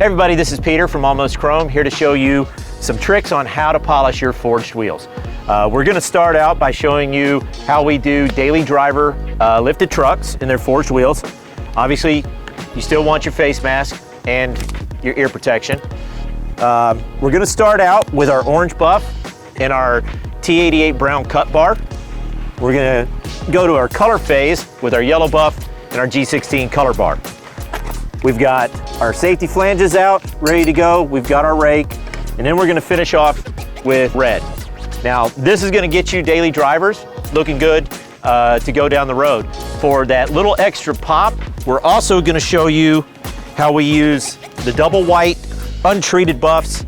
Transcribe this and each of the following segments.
Hey everybody, this is Peter from Almost Chrome, here to show you some tricks on how to polish your forged wheels. We're going to start out by showing you how we do daily driver lifted trucks in their forged wheels. Obviously, you still want your face mask and your ear protection. We're going to start out with our orange buff and our T88 brown cut bar. We're going to go to our color phase with our yellow buff and our G16 color bar. We've got our safety flanges out, ready to go. We've got our rake, and then we're gonna finish off with red. Now, this is gonna get you daily drivers looking good to go down the road. For that little extra pop, we're also gonna show you how we use the double white untreated buffs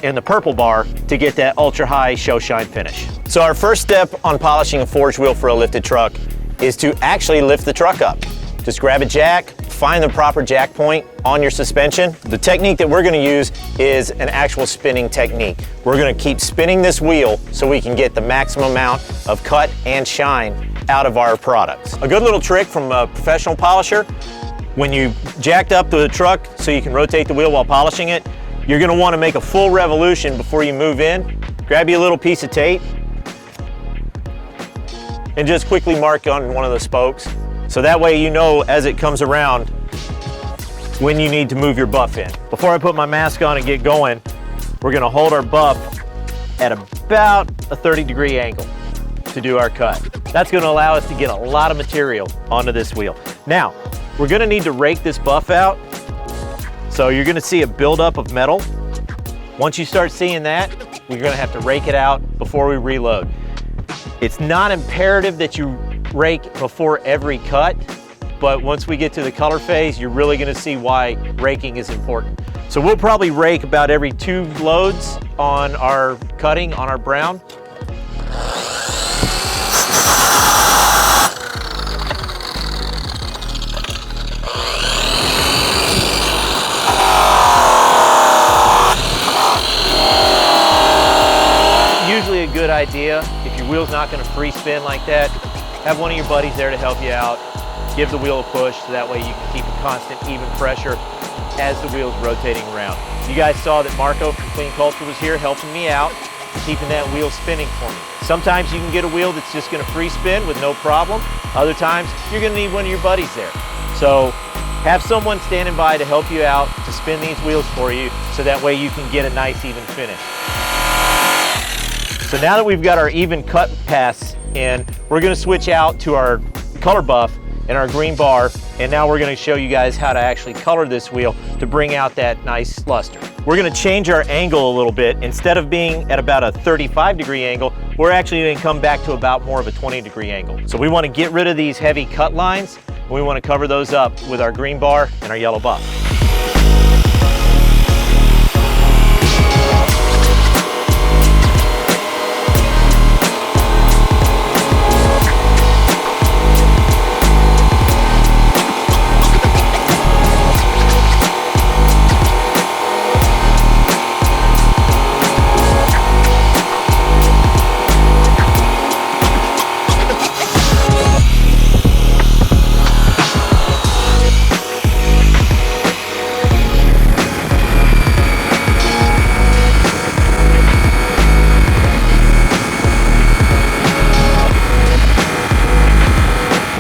and the purple bar to get that ultra high show shine finish. So our first step on polishing a forged wheel for a lifted truck is to actually lift the truck up. Just grab a jack, find the proper jack point on your suspension. The technique that we're gonna use is an actual spinning technique. We're gonna keep spinning this wheel so we can get the maximum amount of cut and shine out of our products. A good little trick from a professional polisher, when you jacked up the truck so you can rotate the wheel while polishing it, you're gonna wanna make a full revolution before you move in. Grab you a little piece of tape and just quickly mark on one of the spokes. So that way you know as it comes around when you need to move your buff in. Before I put my mask on and get going, we're gonna hold our buff at about a 30-degree angle to do our cut. That's gonna allow us to get a lot of material onto this wheel. Now, we're gonna need to rake this buff out. So you're gonna see a buildup of metal. Once you start seeing that, we're gonna have to rake it out before we reload. It's not imperative that you rake before every cut, but once we get to the color phase, you're really gonna see why raking is important. So we'll probably rake about every 2 loads on our cutting on our brown. Usually a good idea, if your wheel's not gonna free spin like that, have one of your buddies there to help you out. Give the wheel a push so that way you can keep a constant, even pressure as the wheel's rotating around. You guys saw that Marco from Clean Culture was here helping me out, keeping that wheel spinning for me. Sometimes you can get a wheel that's just gonna free spin with no problem. Other times, you're gonna need one of your buddies there. So have someone standing by to help you out to spin these wheels for you so that way you can get a nice, even finish. So now that we've got our even cut pass in, we're gonna switch out to our color buff and our green bar, and now we're gonna show you guys how to actually color this wheel to bring out that nice luster. We're gonna change our angle a little bit. Instead of being at about a 35-degree angle, we're actually gonna come back to about more of a 20-degree angle. So we wanna get rid of these heavy cut lines, and we wanna cover those up with our green bar and our yellow buff.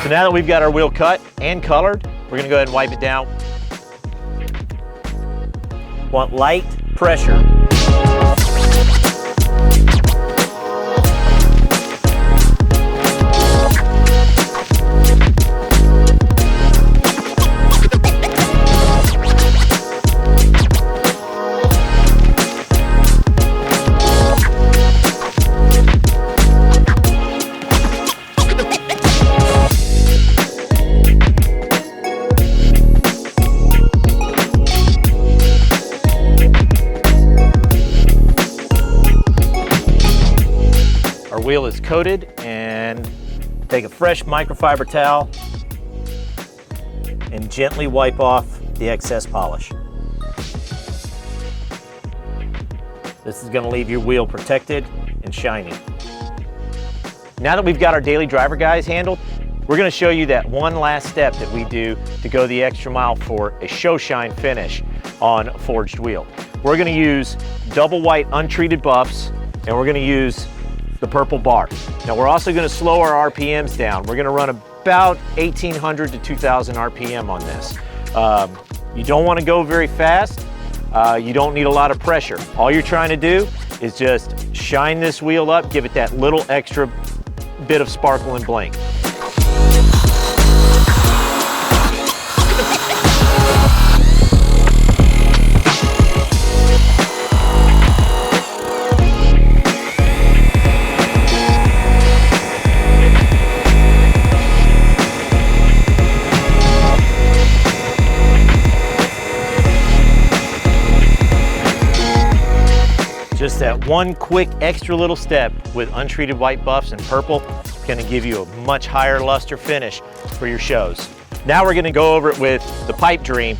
So now that we've got our wheel cut and colored, we're gonna go ahead and wipe it down. Want light pressure. Wheel is coated, and take a fresh microfiber towel and gently wipe off the excess polish. This is going to leave your wheel protected and shiny. Now that we've got our daily driver guides handled, we're going to show you that one last step that we do to go the extra mile for a show shine finish. on a forged wheel. We're gonna use double white untreated buffs, and we're gonna use the purple bar. Now we're also gonna slow our RPMs down. We're gonna run about 1,800 to 2,000 RPM on this. You don't wanna go very fast. You don't need a lot of pressure. All you're trying to do is just shine this wheel up, give it that little extra bit of sparkle and blink. Just that one quick extra little step with untreated white buffs and purple is gonna give you a much higher luster finish for your shows. Now we're gonna go over it with the Pipe Dream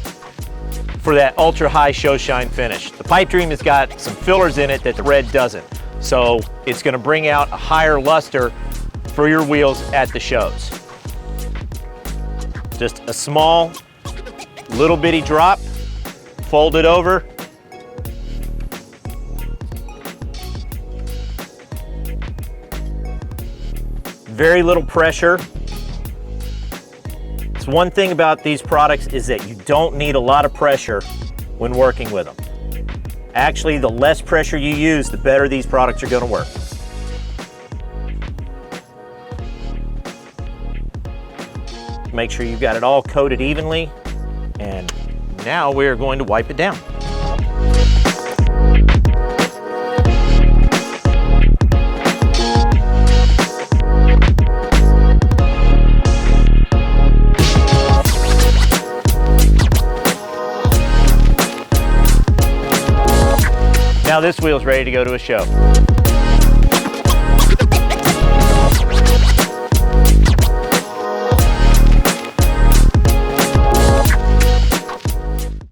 for that ultra high show shine finish. The Pipe Dream has got some fillers in it that the red doesn't. So it's gonna bring out a higher luster for your wheels at the shows. Just a small, little bitty drop, fold it over, very little pressure. It's one thing about these products is that you don't need a lot of pressure when working with them. Actually, the less pressure you use, the better these products are going to work. Make sure you've got it all coated evenly, and now we're going to wipe it down. Now this wheel's ready to go to a show.